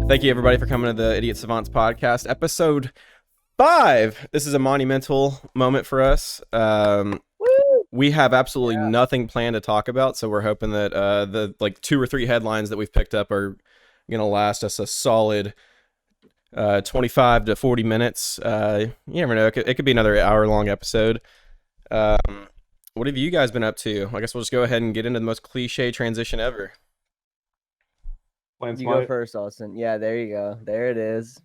Thank you, everybody, for coming to the Idiot Savants podcast, episode 5. This is a monumental moment for us. We have absolutely nothing planned to talk about, so we're hoping that the 2 or 3 headlines that we've picked up are going to last us a solid 25 to 40 minutes. You never know. It could be another hour-long episode. What have you guys been up to? I guess we'll just go ahead and get into the most cliche transition ever. You go first, Austin. Yeah, there you go. There it is.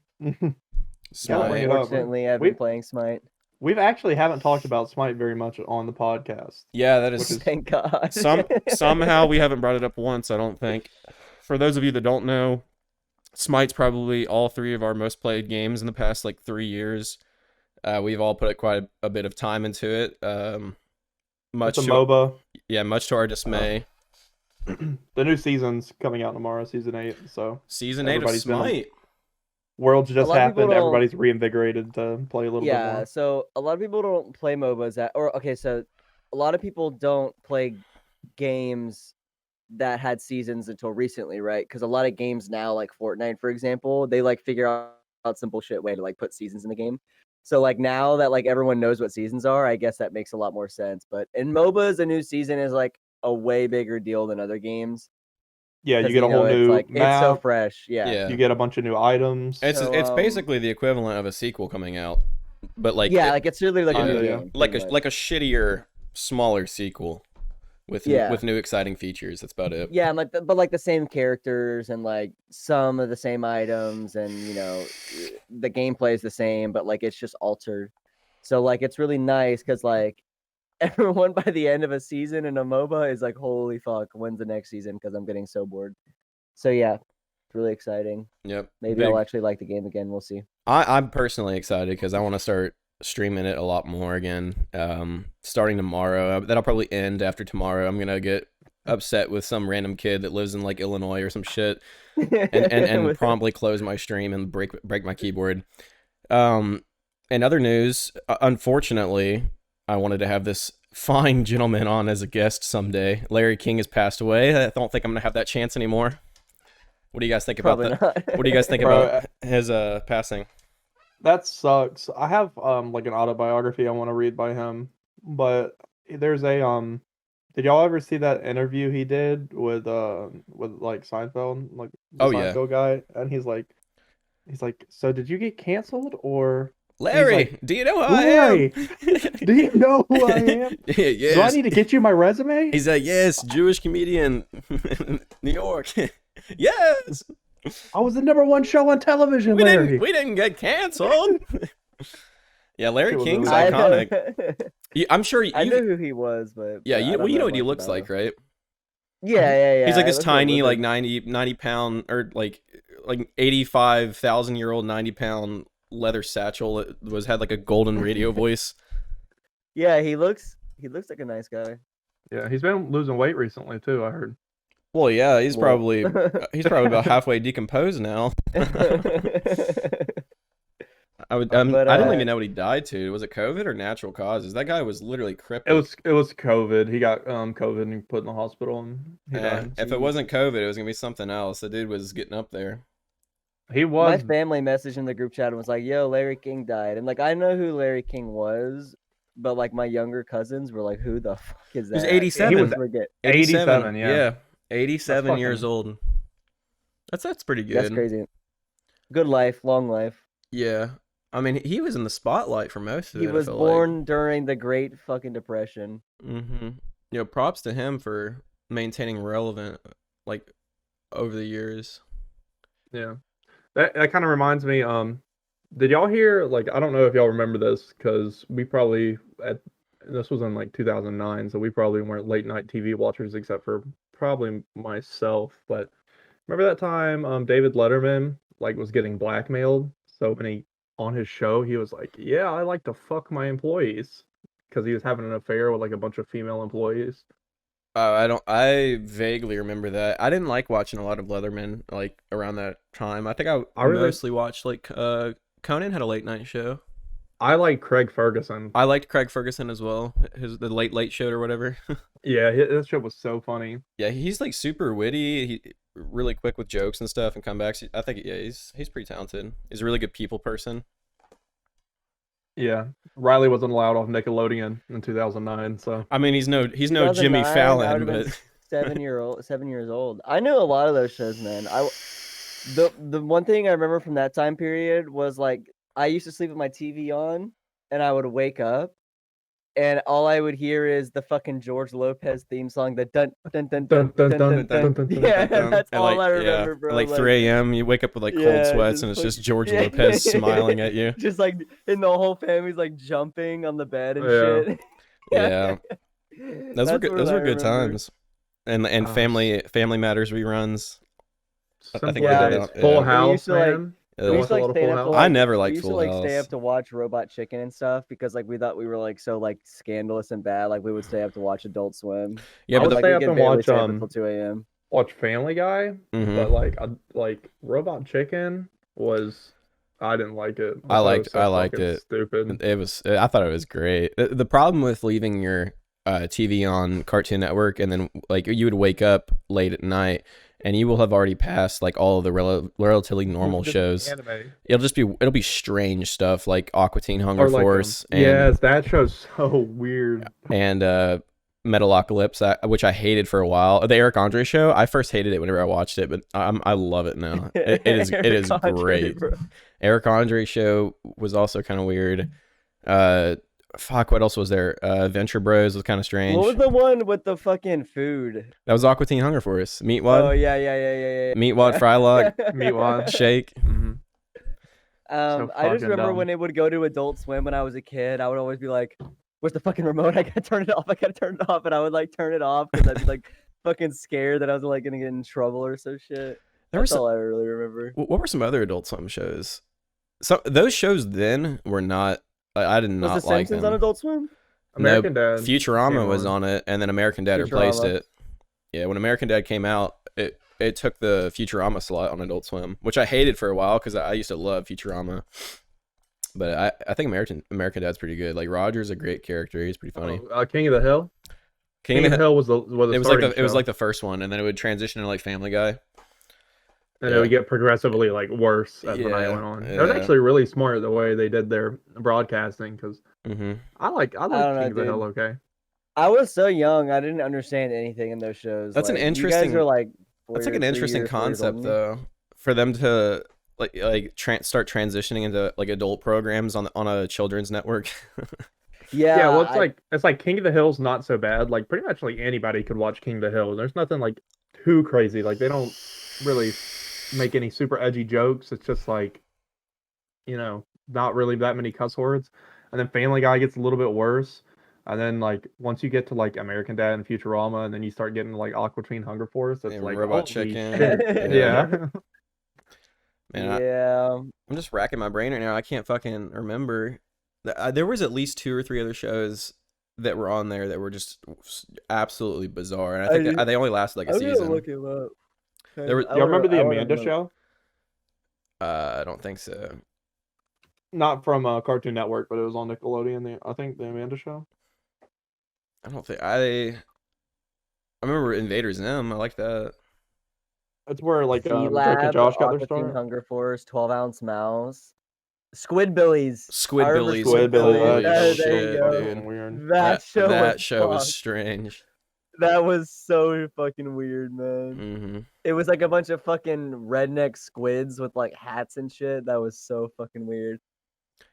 Smite. Unfortunately, I've been playing Smite. We've actually haven't talked about Smite very much on the podcast. Yeah, that is... Thank God. Somehow we haven't brought it up once, I don't think. For those of you that don't know, Smite's probably all 3 of our most played games in the past 3 years. We've all put quite a bit of time into it. Much to MOBA. Yeah, much to our dismay. The new season's coming out tomorrow, season 8. So season 8 of Smite. Worlds just happened. Everybody's reinvigorated to play a little bit more. Yeah, so a lot of people don't play MOBAs so a lot of people don't play games that had seasons until recently, right? Because a lot of games now, like Fortnite, for example, they figure out some bullshit way to put seasons in the game. So now that everyone knows what seasons are, I guess that makes a lot more sense. But in MOBAs, a new season is a way bigger deal than other games. Yeah, you get a whole new map. It's so fresh. Yeah. You get a bunch of new items. It's basically the equivalent of a sequel coming out, but it's really a new game, like a shittier, smaller sequel with new exciting features. That's about it. Yeah, and but the same characters and some of the same items, and the gameplay is the same, but it's just altered. So it's really nice because everyone by the end of a season in a MOBA is holy fuck, when's the next season? Because I'm getting so bored. So yeah, it's really exciting. Yep. Maybe I'll actually like the game again. We'll see. I'm personally excited because I want to start streaming it a lot more again. Starting tomorrow. That'll probably end after tomorrow. I'm gonna get upset with some random kid that lives in Illinois or some shit, and promptly close my stream and break my keyboard. In other news, unfortunately, I wanted to have this fine gentleman on as a guest someday. Larry King has passed away. I don't think I'm going to have that chance anymore. What do you guys think about that? What do you guys think about his passing? That sucks. I have an autobiography I want to read by him, but there's a did y'all ever see that interview he did with Seinfeld, the Seinfeld guy? And he's like, so did you get canceled or? Larry, do you know who I am? Do you know who I am? Yes. Do I need to get you my resume? He's like, yes, Jewish comedian, New York. Yes. I was the #1 show on television, Larry. We didn't get canceled. Yeah, Larry King's iconic. I'm sure I know who he was, but yeah, you know what he looks like, right? Yeah. He's this tiny, 90 pound or 85,000-year-old 90-pound leather satchel that had a golden radio voice. Yeah, he looks like a nice guy. Yeah, he's been losing weight recently too, I heard. Well, yeah, he's probably about halfway decomposed now. I don't even know what he died to. Was it COVID or natural causes? That guy was literally crippled. It was COVID. He got COVID and put in the hospital and he died. If it wasn't COVID, it was gonna be something else. The dude was getting up there. He was. My family messaged in the group chat and was like, "Yo, Larry King died," and I know who Larry King was, but my younger cousins were like, "Who the fuck is that?" He was 87. He was 87. Yeah, 87 years old. That's pretty good. That's crazy. Good life, long life. Yeah, I mean, he was in the spotlight for most of it. He was born during the Great fucking Depression. Mm-hmm. Props to him for maintaining relevant over the years. Yeah. That kind of reminds me, did y'all hear, I don't know if y'all remember this, because we probably, this was in 2009, so we probably weren't late night TV watchers except for probably myself, but remember that time David Letterman, was getting blackmailed? So when on his show, he was like, yeah, I like to fuck my employees, because he was having an affair with a bunch of female employees. I vaguely remember that. I didn't like watching a lot of Leatherman around that time. I think I mostly watched Conan had a late night show. I like Craig Ferguson. I liked Craig Ferguson as well. The Late Late Show or whatever. Yeah, that show was so funny. Yeah, he's super witty. really quick with jokes and stuff and comebacks. I think he's pretty talented. He's a really good people person. Yeah, Riley wasn't allowed off Nickelodeon in 2009, so I mean, he's no Jimmy 2009, I Fallon, would have been but 7 years old. I knew a lot of those shows, man. The one thing I remember from that time period was like I used to sleep with my TV on, and I would wake up, and all I would hear is the fucking George Lopez theme song, the dun dun dun dun dun dun dun. dun. Yeah, that's and all like, I remember, bro. At like 3 a.m., you wake up with like cold Yeah, sweats, just and it's like- just George yeah. Lopez smiling at you. Just like, and the whole family's like jumping on the bed and Yeah. shit. Yeah, those That's were what I good remember. times. And Gosh. Family Matters reruns. Simple think Yeah, days. yeah. Full We House, used to, like- man. Yeah, We watch used to a like lot of stay Full up to House? I like, never we liked used to Full like stay House. up to watch Robot Chicken and stuff because like we thought we were like so like scandalous and bad. Like we would stay up to watch Adult Swim. Yeah, I but would like, stay we up could and barely watch stay up until 2 a.m. watch Family Guy, Mhm. but like Robot Chicken was I didn't like it. I thought it liked was so I liked fucking it. Stupid. It was. I thought it was great. The problem with leaving your TV on Cartoon Network and then like you would wake up late at night and you will have already passed like all of the relatively normal Just shows. Anime. It'll be strange stuff like Aqua Teen Hunger Or like, Force yes, that show's so weird. and Metalocalypse, which I hated for a while. The Eric Andre show, I first hated it whenever I watched it, but I love it now. It is Eric Andre, great. bro. Eric Andre show was also kind of weird. Fuck, what else was there? Venture Bros was kind of strange. What was the one with the fucking food? That was Aqua Teen Hunger Force. Meatwad, Oh yeah. Meatwad, Frylock, Meatwad. Shake. Mhm. I just fucking remember dumb. when it would go to Adult Swim when I was a kid, I would always be like, "Where's the fucking remote? I gotta turn it off. I gotta turn it off." And I would like turn it off because I'd be like fucking scared that I was like gonna get in trouble or some shit. There were That's some, all I really remember. what were some other Adult Swim shows? Those shows then were not. I did Was not The like Simpsons them. on Adult Swim? American Dad. Futurama came was on it, and then American Dad replaced Futurama. it. Yeah, when American Dad came out, it took the Futurama slot on Adult Swim, which I hated for a while because I used to love Futurama. But I think American Dad's pretty good. Like Roger's a great character. He's pretty funny. King of the Hill. King of the Hill. was the It was starting like show. the first one, and then it would transition to like Family Guy. And it would get progressively like worse as the night Yeah, went on. It was yeah. actually really smart the way they did their broadcasting because Mm-hmm. I like don't know, King of the dude. Hill. Okay, I was so young, I didn't understand anything in those shows. That's an like, interesting- You guys are like. That's like an interesting concept though, for them to start transitioning into like adult programs on a children's network. Yeah. well, it's like King of the Hill's not so bad. Like pretty much like anybody could watch King of the Hill. There's nothing like too crazy. Like they don't really make any super edgy jokes. It's just like, not really that many cuss words. And then Family Guy gets a little bit worse. And then like once you get to like American Dad and Futurama, and then you start getting to, like Aqua Teen Hunger Force, it's And like Robot holy Chicken. shit. Yeah. Man, Yeah. I'm just racking my brain right now. I can't fucking remember. There was at least 2 or 3 other shows that were on there that were just absolutely bizarre, and I think they only lasted like a I'm gonna season. look him up. There was- Y'all remember the Amanda Show? I don't think so. Not from Cartoon Network, but it was on Nickelodeon. I think the Amanda Show. I don't think I remember Invader Zim. I like that. That's where like Drake and Lab, Josh got their Aqua Teen start. Hunger Force, 12-ounce mouse, Squidbillies. Squidbillies. I remember Squidbillies. Holy There you shit, go. dude. Weird. That show was was fucked. strange. That was so fucking weird, man. Mm-hmm. It was like a bunch of fucking redneck squids with like hats and shit. That was so fucking weird.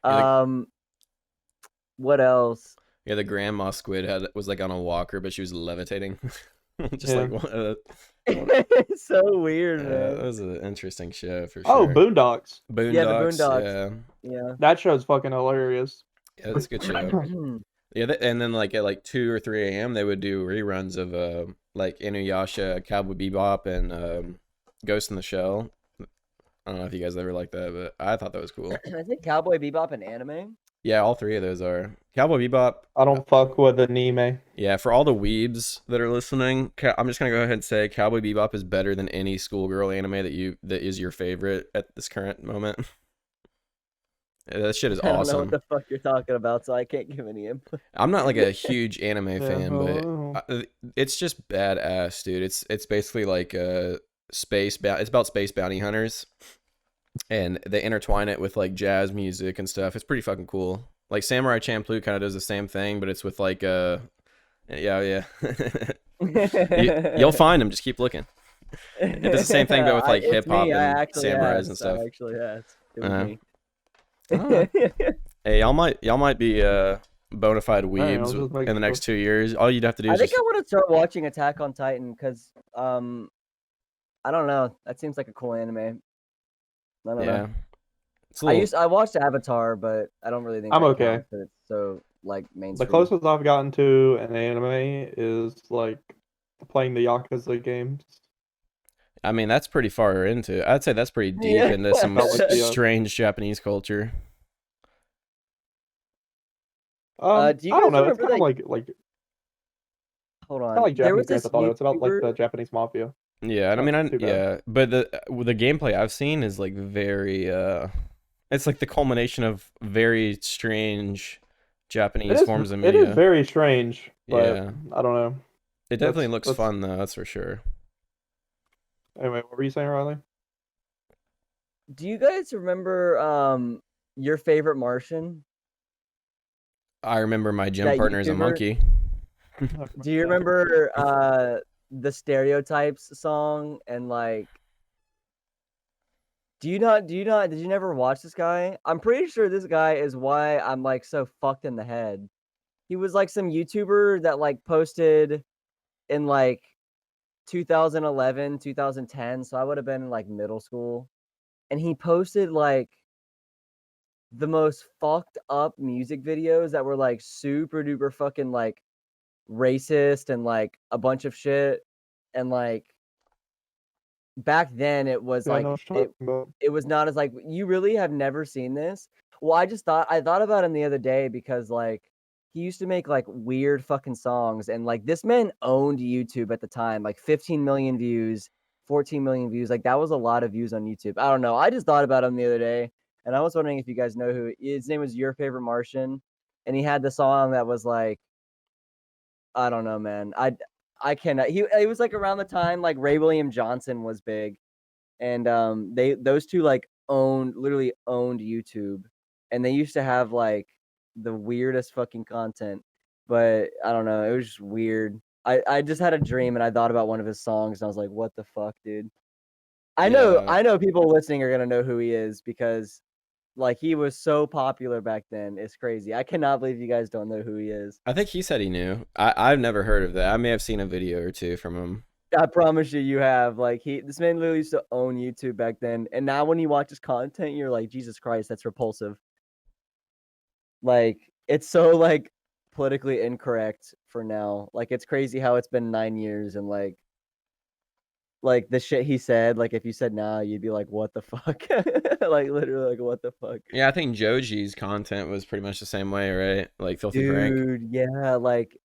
Yeah, What else? Yeah, the grandma squid was like on a walker, but she was levitating. Just Yeah. like It's so weird, that man. was an interesting show for Oh, sure. Boondocks. Boondocks. Yeah, the Boondocks. Yeah. That show's fucking hilarious. Yeah, that's a good show. Yeah, and then like at 2 or 3 a.m. they would do reruns of like Inuyasha, Cowboy Bebop, and Ghost in the Shell. I don't know if you guys ever liked that, but I thought that was cool. I think Cowboy Bebop and anime. Yeah, all 3 of those are. Cowboy Bebop. I don't fuck with anime. Yeah, for all the weebs that are listening, I'm just gonna go ahead and say Cowboy Bebop is better than any schoolgirl anime that is your favorite at this current moment. Yeah, that shit is I don't know awesome. what the fuck you're talking about, so I can't give any input. I'm not like a huge anime fan, Oh. but it's just badass, dude. It's basically like It's about space bounty hunters, and they intertwine it with like jazz music and stuff. It's pretty fucking cool. Like Samurai Champloo kind of does the same thing, but it's with like yeah. You'll find them. Just keep looking. It does the same thing, but with like It's hip hop me. I and actually samurais asked. and stuff. I actually asked. It was Uh-huh. me. I don't know. Hey, y'all might be bona fide I weebs was just making in the next sure. 2 years. All you'd have to do I is think just I want to start watching Attack on Titan because I don't know. That seems like a cool anime. I don't yeah. know. It's a little, I watched Avatar, but I don't really think I'm that okay. counts 'cause it's so like The mainstream. closest I've gotten to an anime is like playing the Yakuza games. I mean, that's pretty far into. I'd say that's pretty deep Yeah. into some Felt like the, strange Japanese culture. Do you I guys don't know. It's remember kind of that? like Hold kind on. of like There was Japanese Grand this Theft Auto. It's about like the YouTuber. Japanese mafia. Yeah, and I Not mean, too bad. yeah, but the gameplay I've seen is like very it's like the culmination of very strange Japanese forms of It is media. very strange, but Yeah, I don't know. it definitely looks That's fun though. That's for sure. anyway. What were you saying, Riley? Do you guys remember your favorite Martian? I remember my gym That partner is a YouTuber? monkey. Do you remember the Stereotypes song and like did you never watch this guy? I'm pretty sure this guy is why I'm like so fucked in the head. He was like some YouTuber that like posted in like 2011, 2010, so I would have been in like middle school. And he posted like the most fucked up music videos that were like super duper fucking like racist and like a bunch of shit. And like back then it was Yeah, I like know what you're talking about. it was not as like you really have never seen this. Well, I thought about him the other day because like he used to make like weird fucking songs and like this man owned YouTube at the time, like 15 million views, 14 million views. Like that was a lot of views on YouTube. I don't know. I just thought about him the other day and I was wondering if you guys know who his name was Your Favorite Martian and he had the song that was like I don't know, man. I cannot. He was like around the time like Ray William Johnson was big and those two like literally owned YouTube and they used to have like the weirdest fucking content but I don't know it was just weird. I just had a dream and I thought about one of his songs and I was like what the fuck dude. Yeah. I know people listening are gonna know who he is because like he was so popular back then. It's crazy. I cannot believe you guys don't know who he is. I think he said he knew. I've never heard of that. I may have seen a video or two from him. I promise you have. Like this man literally used to own YouTube back then, and now when you watch his content, you're like, Jesus Christ, that's repulsive. Like it's so like politically incorrect for now. Like it's crazy how it's been 9 years and like the shit he said. Like if you said nah, you'd be like, what the fuck? Like literally, like what the fuck? Yeah, I think Joji's content was pretty much the same way, right? Like Filthy Frank. Dude, yeah, like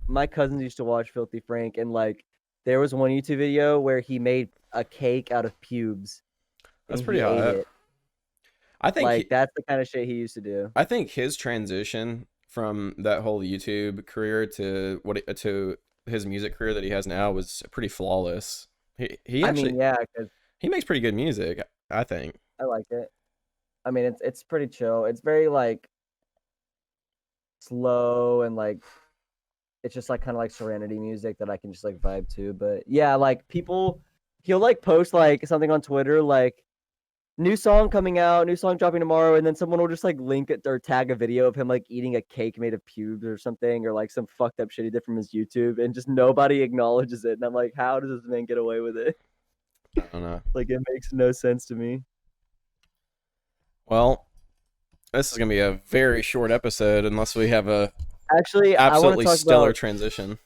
my cousins used to watch Filthy Frank, and like there was one YouTube video where he made a cake out of pubes. That's and pretty he ate hot. it. I think Like that's the kind of shit he used to do. I think his transition from that whole YouTube career to to his music career that he has now was pretty flawless. He I actually mean, yeah, because he makes pretty good music, I think. I liked it. I mean, it's pretty chill. It's very like slow and like it's just like kind of like Serenity music that I can just like vibe to. But yeah, like people, he'll like post like something on Twitter like new song coming out, new song dropping tomorrow, and then someone will just like link it or tag a video of him like eating a cake made of pubes or something, or like some fucked up shit he did from his YouTube, and just nobody acknowledges it. And I'm like, how does this man get away with it? I don't know. Like it makes no sense to me. Well, this is gonna be a very short episode unless we have a Actually, absolutely I want to talk stellar about. transition.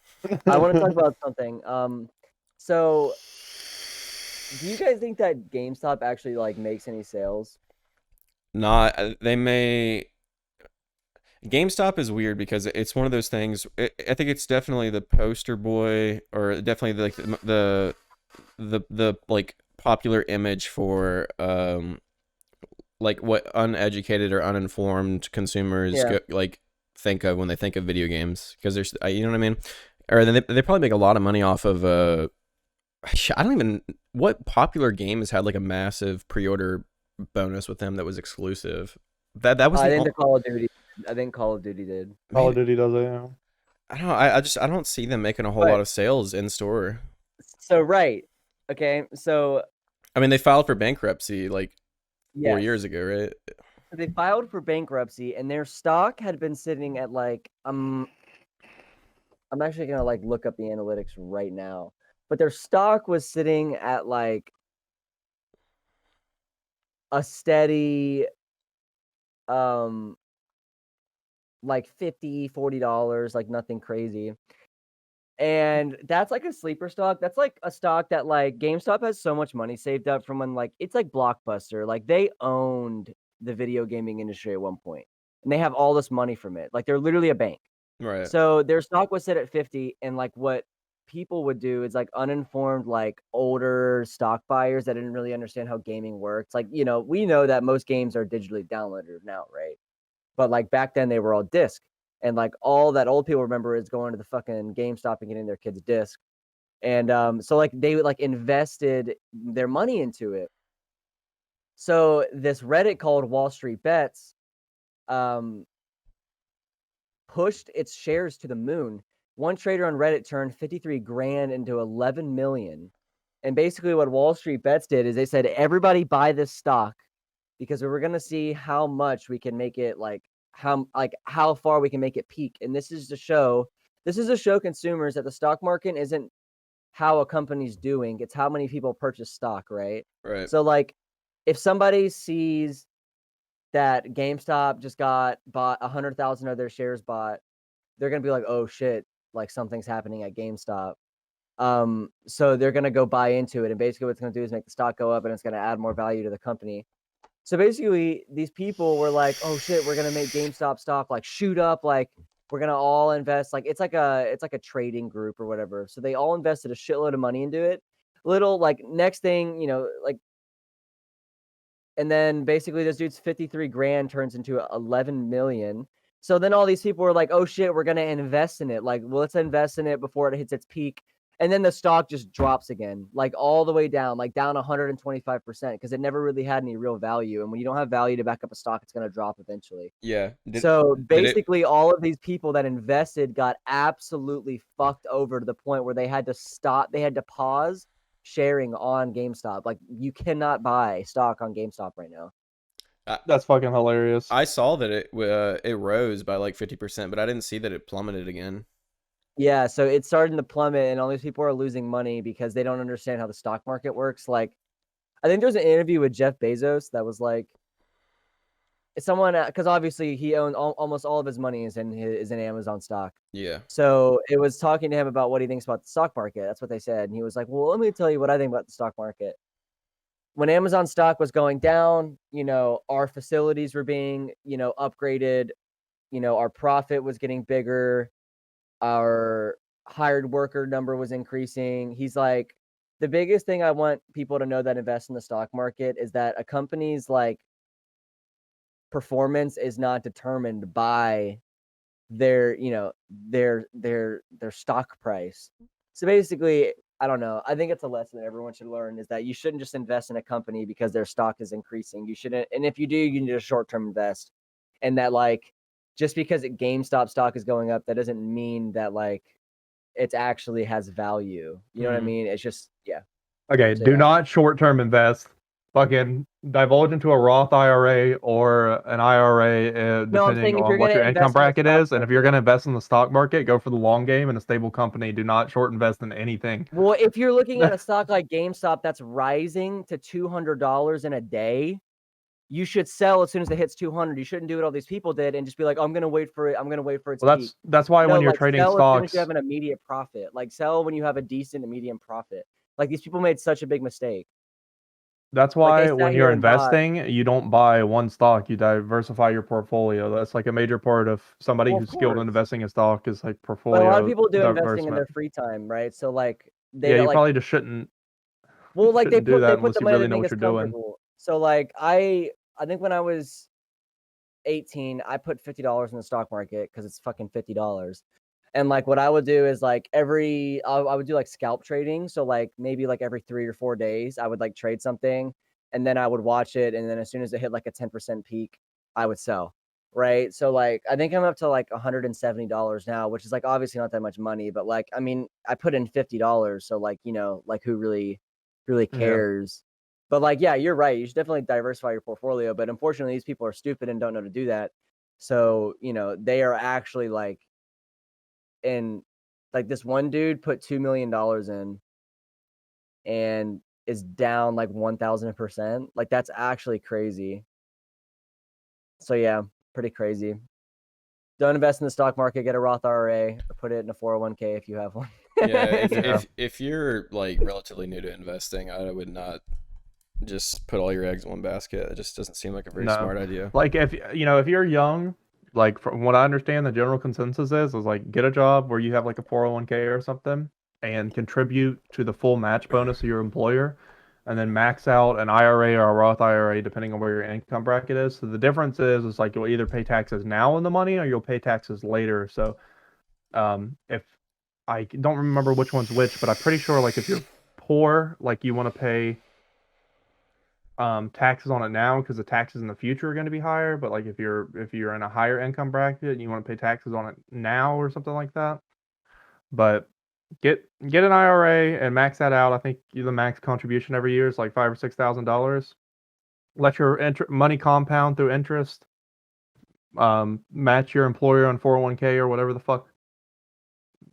I want to talk about something. So do you guys think that GameStop actually like makes any sales? Not they may GameStop is weird because it's one of those things. I think it's definitely the poster boy, or definitely like the like popular image for like what uneducated or uninformed consumers Yeah. like think of when they think of video games, because there's you know what I mean, or they probably make a lot of money off of I don't even what popular game has had like a massive pre-order bonus with them that was exclusive. That was I the think the Call of Duty. I think Call of Duty did. Call maybe of Duty does it. Yeah. I don't know. I don't see them making a whole But lot of sales in store. so right, okay, so I mean, they filed for bankruptcy like 4 years yes, ago, right? they filed for bankruptcy, and their stock had been sitting at like I'm actually gonna like look up the analytics right now, but their stock was sitting at like a steady um like $50-$40, like nothing crazy. And that's like a sleeper stock. That's like a stock that like GameStop has so much money saved up from when like it's like Blockbuster. Like they owned the video gaming industry at one point, and they have all this money from it. Like they're literally a bank. Right. So their stock was set at 50, and like what people would do is like uninformed, like older stock buyers that didn't really understand how gaming works. Like, we know that most games are digitally downloaded now, right? But like back then they were all disc. And like all that old people remember is going to the fucking GameStop and getting their kids disc. And so like they like invested their money into it. So this Reddit called Wall Street Bets um pushed its shares to the moon. One trader on Reddit turned 53 grand into 11 million. And basically what Wall Street Bets did is they said, everybody buy this stock because we were going to see how much we can make it how far we can make it peak. And this is to show consumers that the stock market isn't how a company's doing. It's how many people purchase stock, right? Right. So like if somebody sees that GameStop just got bought 100,000 of their shares bought, they're gonna be like, oh shit, like something's happening at GameStop. So they're gonna go buy into it, and basically what it's gonna do is make the stock go up, and it's gonna add more value to the company. So basically, these people were like, oh shit, we're gonna make GameStop stock like shoot up, like we're gonna all invest, like it's like a trading group or whatever. So they all invested a shitload of money into it. Little like next thing, like and then basically this dude's 53 grand turns into 11 million. So then all these people were like, oh shit, we're going to invest in it. Like, well, let's invest in it before it hits its peak. And then the stock just drops again, like all the way down, like down 125%, because it never really had any real value. And when you don't have value to back up a stock, it's going to drop eventually. Yeah. So Did it? basically, all of these people that invested got absolutely fucked over to the point where they had to stop, they had to pause sharing on GameStop. Like you cannot buy stock on GameStop right now. That's fucking hilarious. I saw that it rose by like 50%, but I didn't see that it plummeted again. Yeah, so it's starting to plummet, and all these people are losing money because they don't understand how the stock market works. Like, I think there was an interview with Jeff Bezos that was like, someone, because obviously he owns almost all of his money is in Amazon stock. Yeah. So it was talking to him about what he thinks about the stock market. That's what they said, and he was like, "Well, let me tell you what I think about the stock market." When Amazon stock was going down, our facilities were being, upgraded. Our profit was getting bigger. Our hired worker number was increasing. He's like, the biggest thing I want people to know that invest in the stock market is that a company's like performance is not determined by their stock price. So basically, I don't know, I think it's a lesson that everyone should learn, is that you shouldn't just invest in a company because their stock is increasing. You shouldn't, and if you do, you need a short-term invest. And that like just because GameStop stock is going up, that doesn't mean that like it actually has value. You know what I mean? It's just, yeah. Okay, So, do yeah. not short-term invest. Fucking divulge into a Roth IRA or an IRA, No, I'm depending saying if on you're what gonna your income invest in the bracket stock is. And if market, you're going to invest in the stock market, go for the long game in a stable company. Do not short invest in anything. well, if you're looking at a stock like GameStop that's rising to $200 in a day, you should sell as soon as it hits 200. You shouldn't do what all these people did and just be like, I'm going to wait for it. I'm going to wait for its Well, peak. that's why No, when you're like trading sell as soon as you have stocks, an immediate profit. Like sell when you have a decent immediate profit. Like these people made such a big mistake. that's Like they why sat when here you're and bought. investing, you don't buy one stock. You diversify your portfolio. That's like a major part of somebody Well, of who's skilled in course. investing in stock is like But a lot of portfolio people do investing in diversification. their free time, right? So like they Yeah, don't you like, probably just shouldn't well, like shouldn't do they that put unless the you money really that know make what us you're doing. comfortable. So like I think when I was 18, I put $50 in the stock market because it's fucking $50. And like what I would do is like I would do like scalp trading. So like maybe like every 3 or 4 days, I would like trade something and then I would watch it. And then as soon as it hit like a 10% peak, I would sell. Right. So like I think I'm up to like $170 now, which is like obviously not that much money, but like I mean, I put in $50. So like, like who really Yeah. cares? But like, yeah, you're right. You should definitely diversify your portfolio. But unfortunately, these people are stupid and don't know to do that. So, they are actually like like this one dude put $2 million in and is down like 1,000%. Like that's actually crazy. So yeah, pretty crazy. Don't invest in the stock market, get a Roth IRA or put it in a 401k if you have one. Yeah, if Yeah. if you're like relatively new to investing, I would not just put all your eggs in one basket. It just doesn't seem like a very No. smart idea. Like if you're young, like from what I understand, the general consensus is like get a job where you have like a 401k or something and contribute to the full match bonus of your employer, and then max out an IRA or a Roth IRA depending on where your income bracket is. So the difference is like you'll either pay taxes now in the money or you'll pay taxes later. So if I don't remember which one's which, but I'm pretty sure like if you're poor, like you want to pay taxes on it now because the taxes in the future are going to be higher. But like if you're in a higher income bracket and you want to pay taxes on it now or something like that. But get an IRA and max that out. I think the max contribution every year is like $5,000 or $6,000. Let your money compound through interest. Match your employer on 401k or whatever the fuck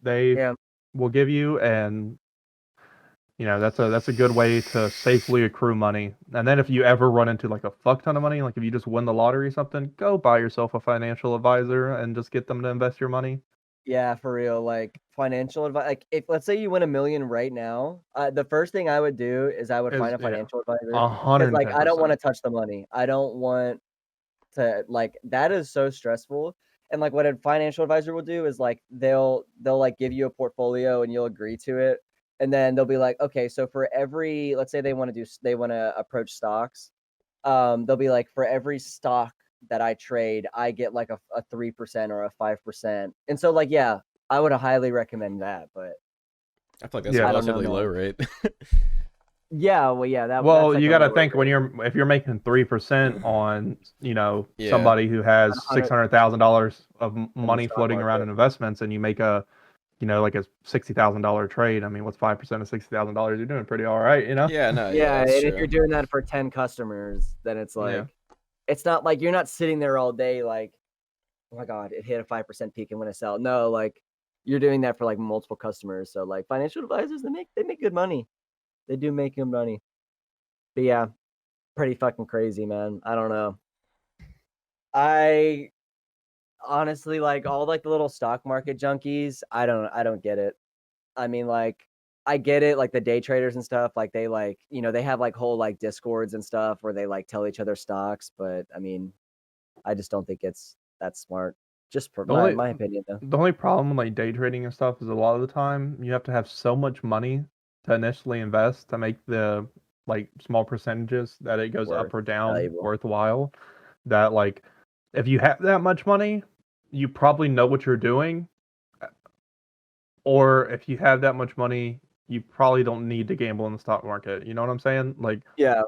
they Yeah. will give you, and that's a good way to safely accrue money. And then if you ever run into like a fuck ton of money, like if you just win the lottery or something, go buy yourself a financial advisor and just get them to invest your money. Yeah, for real. Like financial advice. Like if let's say you win $1 million right now, the first thing I would do is I would find a Yeah, financial advisor because like I don't want to 110%. touch the money. I don't want to like that is so stressful. And like what a financial advisor will do is like they'll like give you a portfolio and you'll agree to it. And then they'll be like, okay, so for every let's say they want to approach stocks, they'll be like, for every stock that I trade, I get like a 3% or a 5%. And so like, yeah, I would highly recommend that. But I feel like that's a Yeah. I don't know, relatively low man. rate. Yeah, well, yeah, that's Well, like you a got to lower think rate. if you're making 3% on, Yeah. somebody who On has 100 $600,000 of in the money stock floating around market. in investments, and you make like a $60,000 trade. I mean, what's 5% of $60,000? You're doing pretty all right, Yeah, no, yeah, Yeah, that's and if you're true. doing that for 10 customers, then it's Yeah. like it's not like you're not sitting there all day like, oh my God, it hit a 5% peak and when I sell. No, like you're doing that for like multiple customers. So like financial advisors, they make good money. They do make good money. But yeah, pretty fucking crazy, man. I don't know. I honestly like all like the little stock market junkies. I don't get it. I mean, like I get it, like the day traders and stuff, like they like, they have like whole like discords and stuff where they like tell each other stocks, but I mean, I just don't think it's that smart. Just for The only my opinion though. the only problem with like day trading and stuff is a lot of the time you have to have so much money to initially invest to make the like small percentages that it goes up or down Valuable. worthwhile. That like if you have that much money, you probably know what you're doing. Or if you have that much money, you probably don't need to gamble in the stock market. You know what I'm saying? Like, Yeah.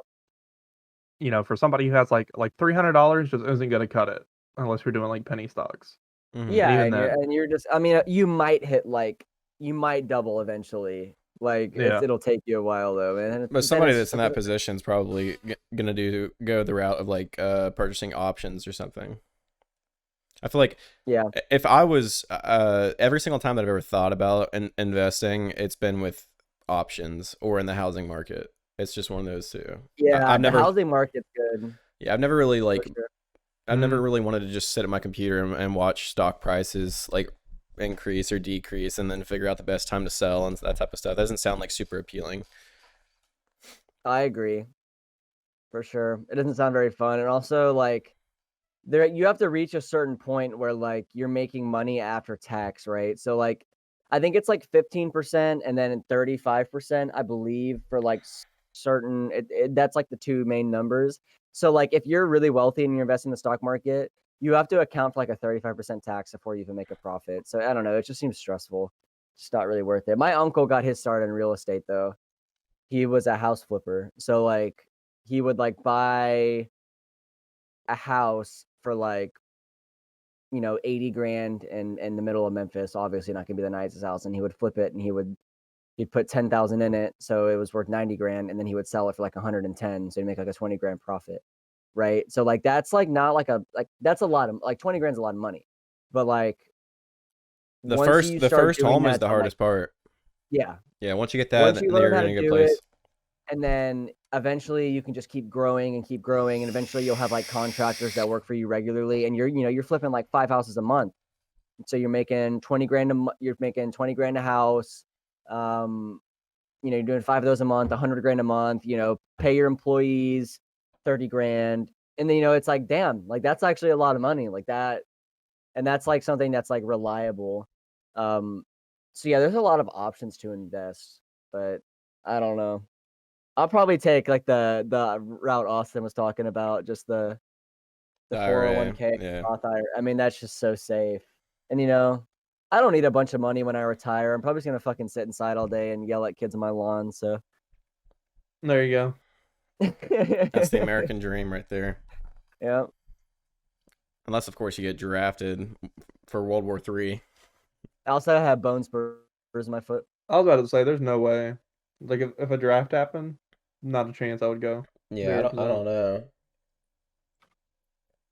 for somebody who has like $300 just isn't gonna cut it unless you're doing like penny stocks. Mhm. Yeah, And even and then, you're just I mean, you might hit like you might double eventually. Like yeah. it'll take you a while though, and But then somebody it's that's in that position is probably gonna go the route of like purchasing options or something. I feel like yeah. if I was every single time that I've ever thought about investing, it's been with options or in the housing market. It's just one of those two. Yeah, I've the never, housing market's good yeah, I've never really for like, sure. I've never really wanted to just sit at my computer and watch stock prices like increase or decrease and then figure out the best time to sell and that type of stuff. That doesn't sound like super appealing. I agree. For sure. It doesn't sound very fun. And also like there you have to reach a certain point where like you're making money after tax, right? So like I think it's like 15% and then 35%, I believe, for like certain that's like the two main numbers. So like if you're really wealthy and you're investing in the stock market, you have to account for like a 35% tax before you even make a profit. So I don't know. It just seems stressful. It's not really worth it. My uncle got his start in real estate though. He was a house flipper. So like he would like buy a house for like 80 grand in the middle of Memphis. Obviously not gonna be the nicest house, and he would flip it and he'd put 10,000 in it, so it was worth 90 grand, and then he would sell it for like 110, so he'd make like a 20 grand profit. Right. So like that's like not like that's a lot of like 20 grand's a lot of money. But like The once first you the start first doing home is that the to, like, hardest part. yeah. Yeah, once you get that, Once you then learn you're how in to a good do place. it, and then eventually you can just keep growing, and eventually you'll have like contractors that work for you regularly, and you're flipping like 5 houses a month. So you're making 20 grand you're making 20 grand a house. You're doing 5 of those a month, 100 grand a month, pay your employees 30 grand. And then, it's like, damn, like that's actually a lot of money like that. And that's like something that's like reliable. So yeah, there's a lot of options to invest, but I don't know. I'll probably take like the route Austin was talking about, just the IRA, 401k, yeah. Roth IRA. I mean, that's just so safe. And I don't need a bunch of money when I retire. I'm probably just gonna fucking sit inside all day and yell at kids on my lawn. So There you go. That's the American dream right there. Yeah. Unless, of course, you get drafted for World War III. I also have bone spurs in my foot. I was about to say, there's no way. Like, if a draft happened, not a chance I would go. Yeah, I don't know.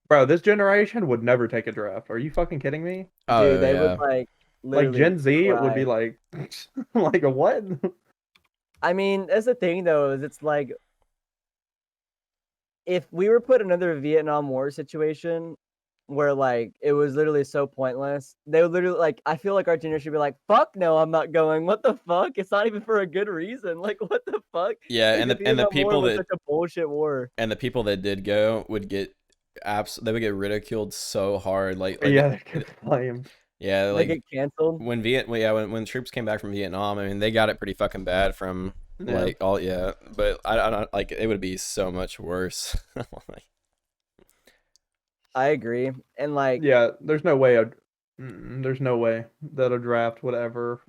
Bro, this generation would never take a draft. Are you fucking kidding me? Oh, Dude, they yeah. would like Like literally Gen Z would be cry. like, like a what? I mean, that's the thing though, is it's like if we were put in another Vietnam War situation where like it was literally so pointless, they would literally like I feel like our generation would be like, fuck no, I'm not going. What the fuck? It's not even for a good reason. Like what the fuck? Yeah, Like, and the the Vietnam War people was that such a bullshit war. and the people that did go would get they would get ridiculed so hard. Like Yeah, they could flame. yeah, They like get canceled. when troops came back from Vietnam, I mean they got it pretty fucking bad from Yeah. but I don't like it would be so much worse. Like, I agree. And like Yeah, there's no way that a draft would ever.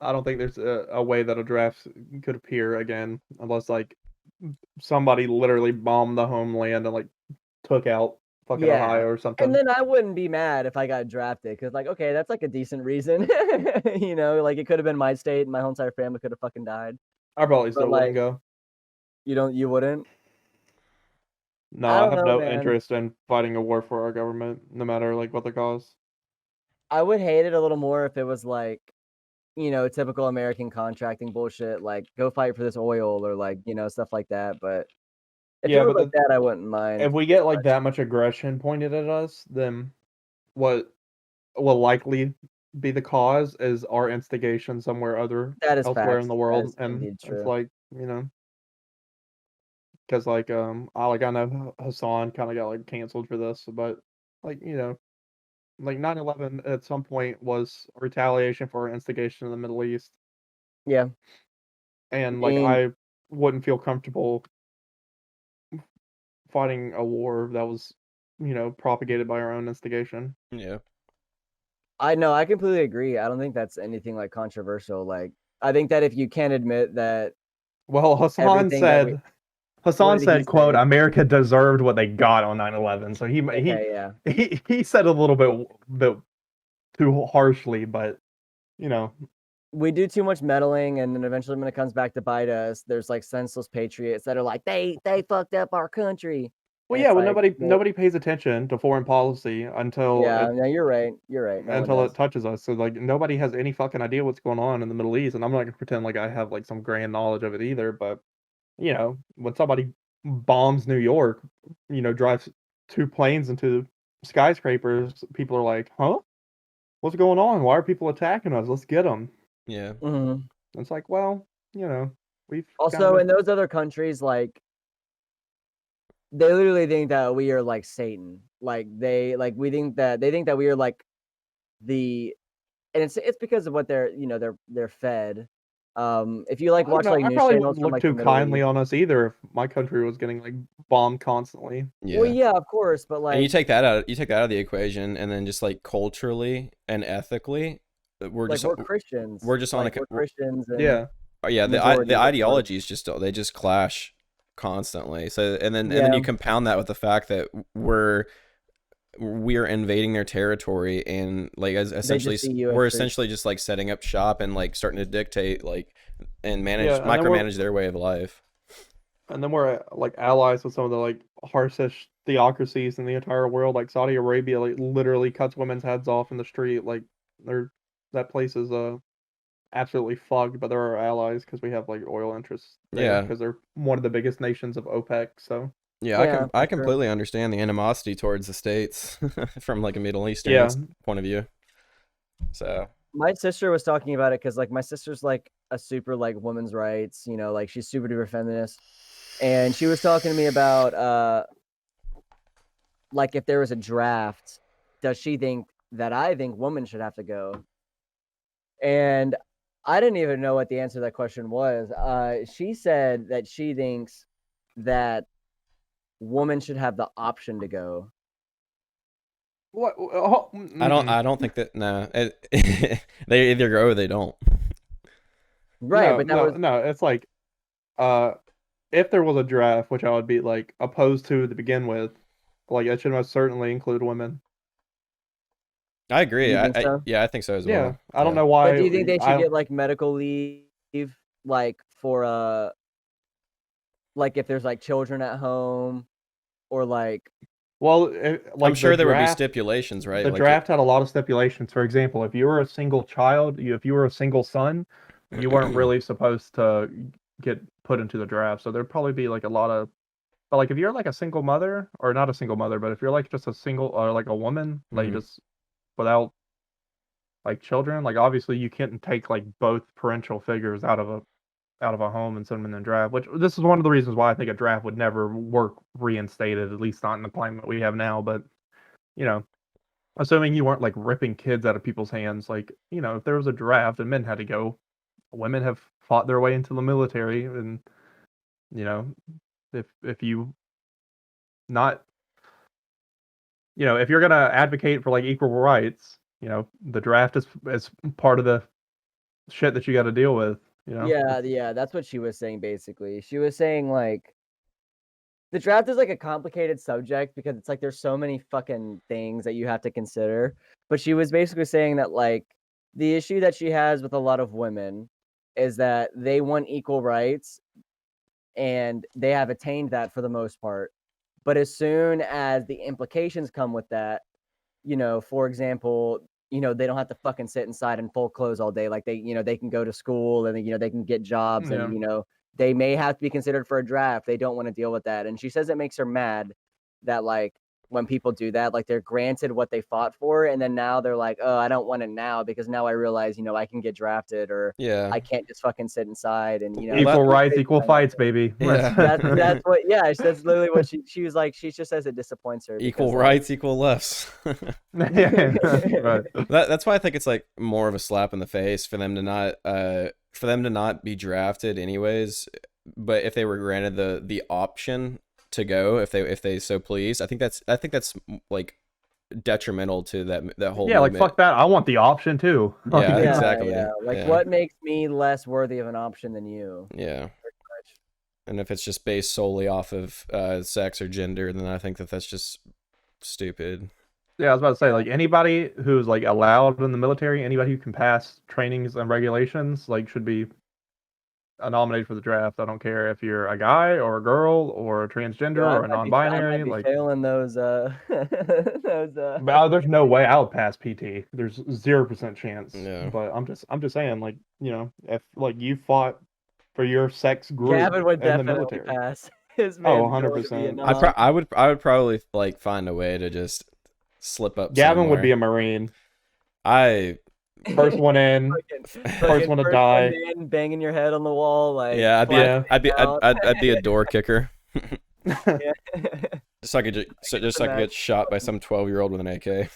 I don't think there's a way that a draft could appear again unless like somebody literally bombed the homeland and like took out fucking Yeah. Ohio or something. And then I wouldn't be mad if I got drafted because, like, okay, that's like a decent reason. Like it could have been my state and my whole entire family could have fucking died. I probably But still like, wouldn't go. you wouldn't? No, I I don't have know, no man. interest in fighting a war for our government, no matter like what the cause. I would hate it a little more if it was like, typical American contracting bullshit, like go fight for this oil or like, stuff like that. But if Yeah, it was but like that, I wouldn't mind. if we get like that much aggression pointed at us, then what will likely be the cause is our instigation somewhere That is elsewhere in facts. the That world, is and indeed it's true. like because like I know Hassan kind of got like canceled for this, but like like 9/11 at some point was a retaliation for instigation in the Middle East, Yeah. and like And I wouldn't feel comfortable fighting a war that was propagated by our own instigation. yeah. I know, I completely agree. I don't think that's anything like controversial. Like, I think that if you can't admit that Well, Hassan everything that we, said, what did he quote, say? America deserved what they got on 9/11. So Okay, yeah. he said a little bit too harshly, but you know, We do too much meddling, and then eventually when it comes back to bite us, there's like senseless patriots that are like, they fucked up our country. well, And yeah, it's well, like, well, nobody pays attention to foreign policy yeah, no, you're right. You're right. No one until it does. touches us. So like nobody has any fucking idea what's going on in the Middle East, and I'm not gonna pretend like I have like some grand knowledge of it either. But when somebody bombs New York, drives 2 planes into skyscrapers, people are like, huh? What's going on? Why are people attacking us? Let's get them. Yeah. Mm-hmm. It's like, well, we've Also, kinda in those other countries, like, they literally think that we are like Satan. Like we think that they think that we are like the, and it's because of what they're fed. If you like I don't watch know, like I news probably channels wouldn't from look like too the Middle kindly East. on us either if my country was getting like bombed constantly. Yeah. Well, yeah, of course, but And you like take that out of the equation, and then just like culturally and ethically, we're like just we're Christians. we're just on a Like we're Christians and Yeah. yeah, majority the of the world. ideologies just they just clash constantly. So and Yeah. then you compound that with the fact that we're invading their territory, and like essentially see you as we're troops. essentially just like setting up shop and like starting to dictate like and manage Yeah, and then we're- micromanage their way of life. And then we're like allies with some of the like harshest theocracies in the entire world, like Saudi Arabia, like literally cuts women's heads off in the street. Like that place is absolutely fucked, but they're our allies because we have like oil interests there Yeah. because they're one of the biggest nations of OPEC. So Yeah, Yeah, I for sure. completely understand the animosity towards the states from like a Middle Eastern Yeah. point of view. So My sister was talking about it because like my sister's like a super like women's rights, you know, like she's super duper feminist, and she was talking to me about like if there was a draft, does she think that I think women should have to go? And I didn't even know what the answer to that question was. She said that she thinks that women should have the option to go. what? I don't think that they either go or they don't. Right, No, but that no, was no. It's like, if there was a draft, which I would be like opposed to begin with, like it should most certainly include women. I agree. You think so? Yeah, I think so as Yeah, well. I don't know why. But do you think they should I- get like medical leave, like for like if there's like children at home, or like Well, like I'm sure the there would be draft, stipulations, right? the Like draft had a lot of stipulations. For example, if you were a single child, if you were a single son, you weren't really supposed to get put into the draft. So there'd probably be like a lot of, but like if you're like a single mother, or not a single mother, but if you're like just a single or like a woman, like Mhm. just without like children, like obviously you can't take like both parental figures out of a home and send them in the draft. Which this is one of the reasons why I think a draft would never work reinstated, at least not in the climate we have now. But you know, assuming you weren't like ripping kids out of people's hands, like you know, if there was a draft and men had to go, women have fought their way into the military, and you know, if you not, you know, if you're gonna advocate for like equal rights, you know, the draft is part of the shit that you got to deal with. You know? yeah, that's what she was saying basically. She was saying like the draft is like a complicated subject because it's like there's so many fucking things that you have to consider. But she was basically saying that like the issue that she has with a lot of women is that they want equal rights and they have attained that for the most part. But as soon as the implications come with that, you know, for example, you know, they don't have to fucking sit inside in full clothes all day. Like they, you know, they can go to school and, you know, they can get jobs Yeah. and, you know, they may have to be considered for a draft. They don't want to deal with that. And she says it makes her mad that like when people do that, like they're granted what they fought for. And then now they're like, oh, I don't want it now because now I realize, you know, I can get drafted or yeah. I can't just fucking sit inside and, you know, Equal that- rights, equal fights, baby. Yeah. that's what, yeah, that's literally what she was like. She just says it disappoints her. Equal because, rights, equal lefts. Yeah, right. That's why I think it's like more of a slap in the face for them to not be drafted anyways. But if they were granted the option to go, if they so please, I think that's like detrimental to that whole Yeah, like movement. fuck that. I want the option too. Like, Yeah, Yeah, exactly. yeah. Like, Yeah. what makes me less worthy of an option than you? Yeah. Pretty much. And if it's just based solely off of sex or gender, then I think that's just stupid. Yeah, I was about to say, like anybody who's like allowed in the military, anybody who can pass trainings and regulations, like should be nominated for the draft. I don't care if you're a guy or a girl or a transgender Yeah, or a non-binary. I might be Like, failing those. Those. there's no way I would pass PT. There's 0% chance. Yeah. But I'm just saying, like, you know, if like you fought for your sex group Gavin would in the definitely military. pass. His Oh, man's going to 100%. Vietnam. I would probably like find a way to just slip up. Gavin would be somewhere. a Marine. First one in. Fucking one to first die. in, banging your head on the wall, like Yeah, flapping Yeah. I'd be out. a door kicker. Yeah. so I could just so I could get shot by some 12-year-old with an AK.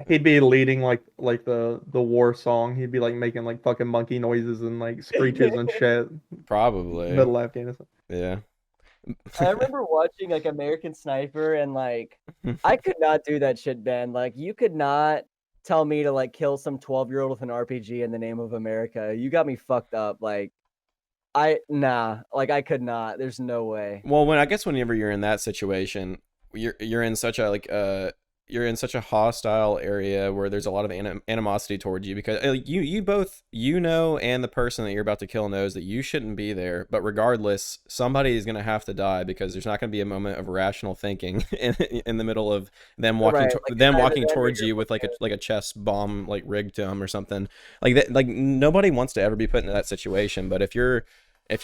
He'd be leading like the war song. He'd be like making like fucking monkey noises and like screeches and shit. Probably. Middle Afghanistan. Yeah. I remember watching like American Sniper and like I could not do that shit, Ben. Like you could not tell me to like kill some 12-year-old with an RPG in the name of America. You got me fucked up. Like I could not. There's no way. Well, I guess whenever you're in that situation, you're in such a you're in such a hostile area where there's a lot of animosity towards you because you both and the person that you're about to kill knows that you shouldn't be there, but regardless somebody is going to have to die because there's not going to be a moment of rational thinking in the middle of them walking walking towards you with like a chest bomb like rigged to them or something like that. Like nobody wants to ever be put in that situation, but if you're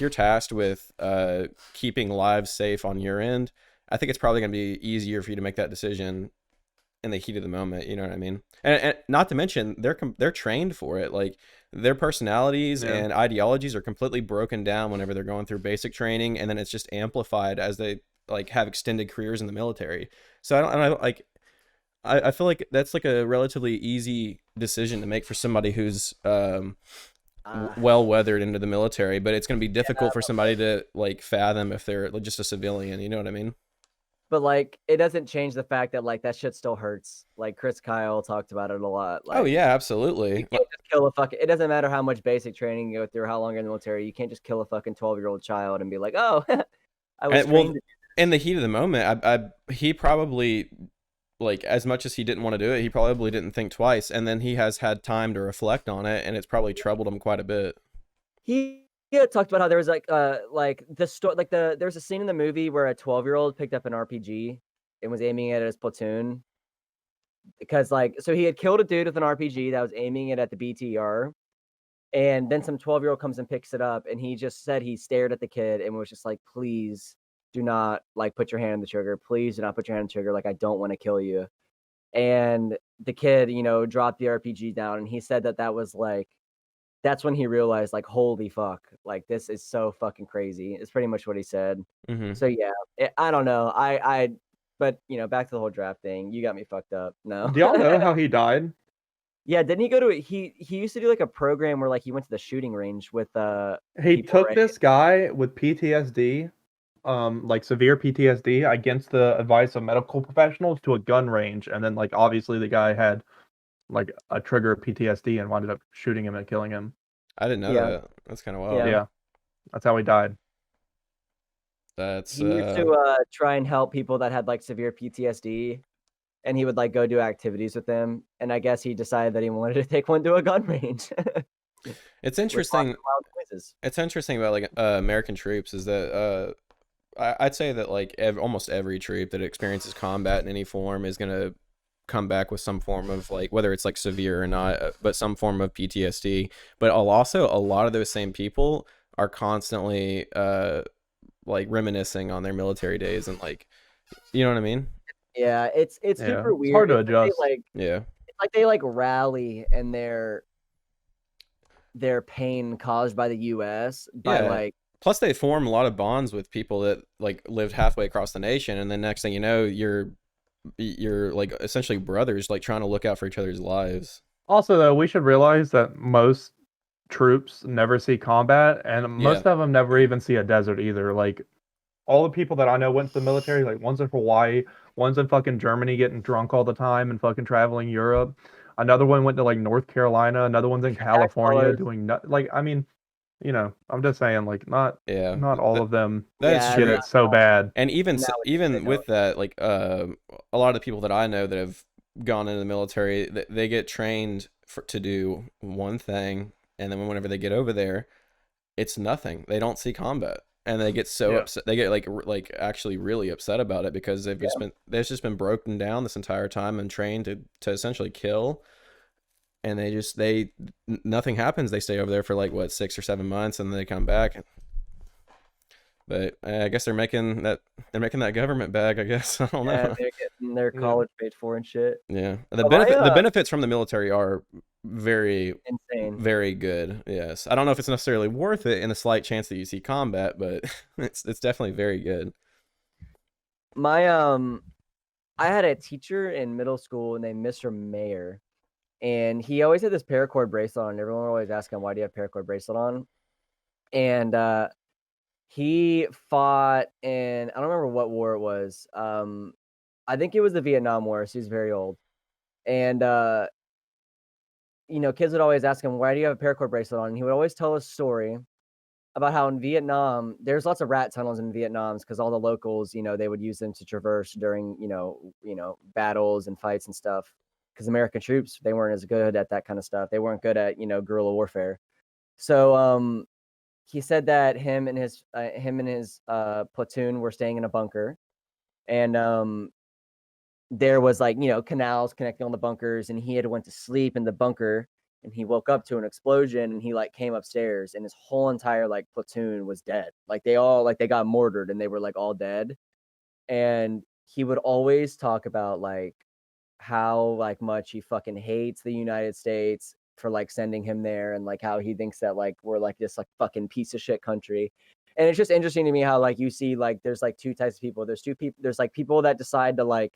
tasked with keeping lives safe on your end, I think it's probably going to be easier for you to make that decision in the heat of the moment. You know what I mean? And not to mention they're trained for it. Like their personalities and ideologies are completely broken down whenever they're going through basic training, and then it's just amplified as they like have extended careers in the military. So I feel like that's like a relatively easy decision to make for somebody who's well weathered into the military, but it's going to be difficult for somebody to like fathom if they're just a civilian. You know what I mean? But like it doesn't change the fact that like that shit still hurts. Like Chris Kyle talked about it a lot. Like, oh yeah, absolutely. You can't just kill a fucking. It doesn't matter how much basic training you go through, how long you're in the military. You can't just kill a fucking 12-year-old child and be like, oh, I was trained to do in the heat of the moment, he probably, like, as much as he didn't want to do it, he probably didn't think twice, and then he has had time to reflect on it, and it's probably troubled him quite a bit. He talked about how there was like the story, like there's a scene in the movie where a 12-year-old picked up an RPG and was aiming it at his platoon because like so he had killed a dude with an RPG that was aiming it at the BTR, and then some 12-year-old comes and picks it up, and he just said he stared at the kid and was just like, please do not like put your hand on the trigger, please do not put your hand on the trigger, like I don't want to kill you. And the kid, you know, dropped the RPG down, and he said that was like that's when he realized, like, holy fuck, like, this is so fucking crazy. It's pretty much what he said. Mm-hmm. So, yeah, I don't know. But, you know, back to the whole draft thing. You got me fucked up. No. Do y'all know how he died? Yeah, didn't he go to he used to do, like, a program where, like, he went to the shooting range with, He people, took right? this guy with PTSD, like severe PTSD, against the advice of medical professionals to a gun range, and then, like, obviously the guy had like a trigger of PTSD and wound up shooting him and killing him. I didn't know that. That's kind of wild. Yeah, that's how he died. That's he used to try and help people that had like severe PTSD, and he would like go do activities with them. And I guess he decided that he wanted to take one to a gun range. It's interesting. It's interesting about like American troops is that I'd say that like almost every troop that experiences combat in any form is gonna come back with some form of like whether it's like severe or not, but some form of PTSD. But also a lot of those same people are constantly like reminiscing on their military days and like, you know what I mean? Yeah, it's super weird. It's hard to adjust. Like, yeah, it's like they like rally and their pain caused by the U.S. by like. Plus, they form a lot of bonds with people that like lived halfway across the nation, and then next thing you know, you're like essentially brothers, like trying to look out for each other's lives. Also, though, we should realize that most troops never see combat, and most of them never even see a desert either. Like all the people that I know went to the military, like one's in Hawaii, one's in fucking Germany getting drunk all the time and fucking traveling Europe. Another one went to like North Carolina. Another one's in California doing like, I mean, you know, I'm just saying, like, not all of them get it so bad. And even with that, like, a lot of the people that I know that have gone into the military, they get trained to do one thing, and then whenever they get over there, it's nothing. They don't see combat, and they get so upset. They get like actually really upset about it because they've just been broken down this entire time and trained to essentially kill. And nothing happens. They stay over there for like 6 or 7 months, and then they come back. But I guess they're making that government bag. I guess I don't know. Yeah, they're getting their college paid for and shit. Yeah, the benefits from the military are very insane, very good. Yes, I don't know if it's necessarily worth it in the slight chance that you see combat, but it's definitely very good. My I had a teacher in middle school named Mr. Mayer, and he always had this paracord bracelet on. Everyone would always ask him, "Why do you have paracord bracelet on?" And he fought in, I don't remember what war it was. I think it was the Vietnam War, so he's very old. And kids would always ask him, "Why do you have a paracord bracelet on?" And he would always tell a story about how in Vietnam, there's lots of rat tunnels in Vietnam's because all the locals, they would use them to traverse during, battles and fights and stuff. Because American troops, they weren't as good at that kind of stuff. They weren't good at, guerrilla warfare. So he said that him and his platoon were staying in a bunker, and there was canals connecting on the bunkers, and he had went to sleep in the bunker, and he woke up to an explosion, and he came upstairs, and his whole entire platoon was dead. They got mortared, and they were all dead. And he would always talk about how much he fucking hates the United States for sending him there, and how he thinks that we're this fucking piece of shit country. And it's just interesting to me how you see there's two types of people. There's there's people that decide to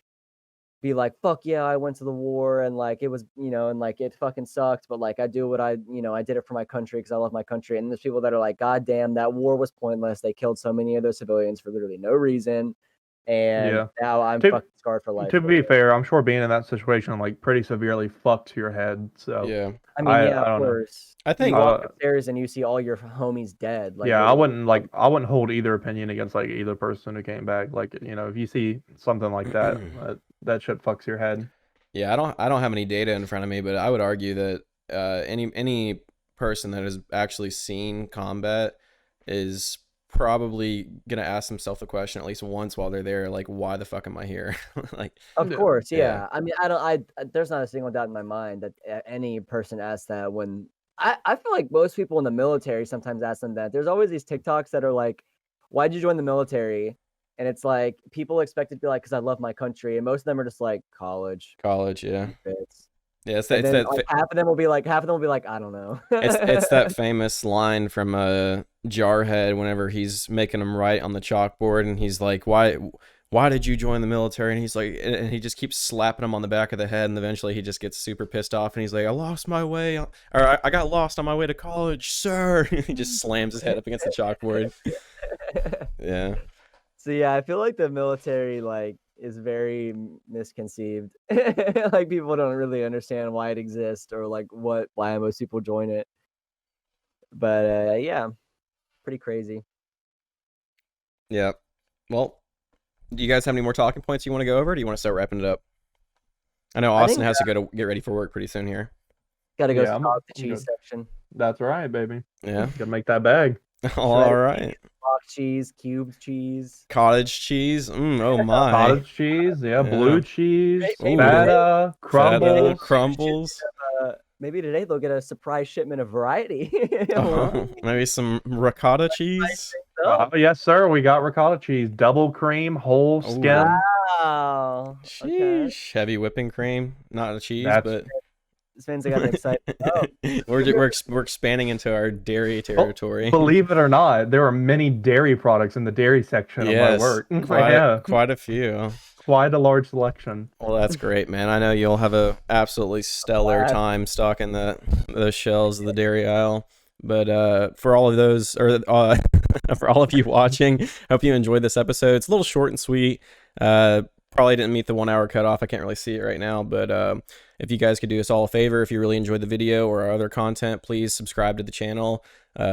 be fuck yeah, I went to the war, and it was, and it fucking sucked, but I do what I did it for my country because I love my country. And there's people that are god damn, that war was pointless. They killed so many of those civilians for literally no reason. And now I'm fucking scarred for life. To be fair, I'm sure being in that situation pretty severely fucks your head. So Yeah. I mean, of course. I think you walk upstairs and you see all your homies dead. I wouldn't hold either opinion against either person who came back. If you see something like that, that shit fucks your head. Yeah, I don't have any data in front of me, but I would argue that any person that has actually seen combat is probably gonna ask themselves the question at least once while they're there, why the fuck am I here? Of course, yeah. I mean, there's not a single doubt in my mind that any person asks that. When I feel like most people in the military sometimes ask them that. There's always these TikToks that are why'd you join the military? And it's people expect it to be because I love my country, and most of them are just college, yeah. It's, Yeah, half of them will be I don't know. it's that famous line from Jarhead whenever he's making him write on the chalkboard, and he's like, why did you join the military? And he's and he just keeps slapping him on the back of the head, and eventually he just gets super pissed off, and he's like, I lost my way, or I got lost on my way to college, sir. He just slams his head up against the chalkboard. Yeah. So yeah, I feel like the military is very misconceived. People don't really understand why it exists or why most people join it. But yeah, pretty crazy. Yeah. Well, do you guys have any more talking points you want to go over? Or do you want to start wrapping it up? I know Austin has to go to get ready for work pretty soon here. Gotta go stock the cheese section. That's right, baby. Yeah. Gotta make that bag. All right. Block cheese, cubed cheese, cottage cheese. Oh my. Cottage cheese, blue cheese, Maybe feta, crumbles. Maybe today they'll get a surprise shipment of variety. Maybe some ricotta cheese. Yes, sir. We got ricotta cheese, double cream, whole skim. Wow. Sheesh. Okay. Heavy whipping cream, not a cheese, but Sven's got excited. We're expanding into our dairy territory. Believe it or not, there are many dairy products in the dairy section of my work. Quite a few. Quite a large selection. Well, that's great, man. I know you'll have a absolutely stellar time stocking those shelves of the dairy aisle. But for all of those, or for all of you watching, hope you enjoyed this episode. It's a little short and sweet. Probably didn't meet the 1 hour cutoff. I can't really see it right now, but if you guys could do us all a favor, if you really enjoyed the video or our other content, please subscribe to the channel,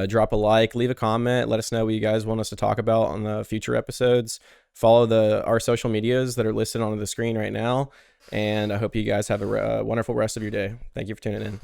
drop a like, leave a comment, let us know what you guys want us to talk about on the future episodes. Follow our social medias that are listed on the screen right now, and I hope you guys have a wonderful rest of your day. Thank you for tuning in.